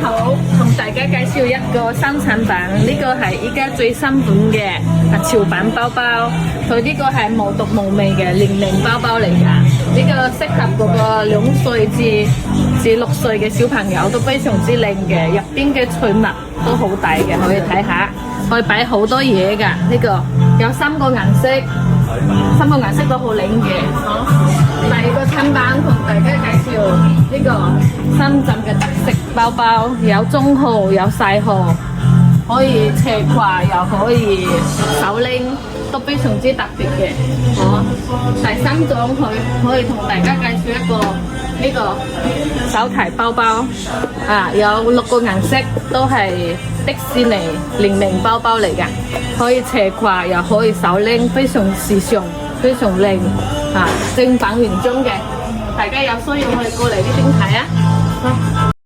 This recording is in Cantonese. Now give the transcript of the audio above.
好，同大家介紹一個新產品，呢個係依家最新款嘅潮版包包，佢呢個係無毒無味嘅年齡包包嚟㗎，呢個適合嗰個2歲至6歲嘅小朋友都非常之靚嘅，入邊嘅儲物都好大嘅，可以睇下，可以擺好多嘢㗎，呢個有3個顏色，3個顏色都好靚嘅。第二個產品同大家介紹呢個深圳嘅特色包包，有中號有細號，可以斜挎又可以手拎，都非常之特別嘅。第3種可以同大家介紹一個呢個手提包包，有6個顏色，都係迪士尼聯名包包嚟㗎，可以斜挎又可以手拎，非常時尚，非常靚。正版原裝嘅，大家有需要可以過嚟呢邊睇啊！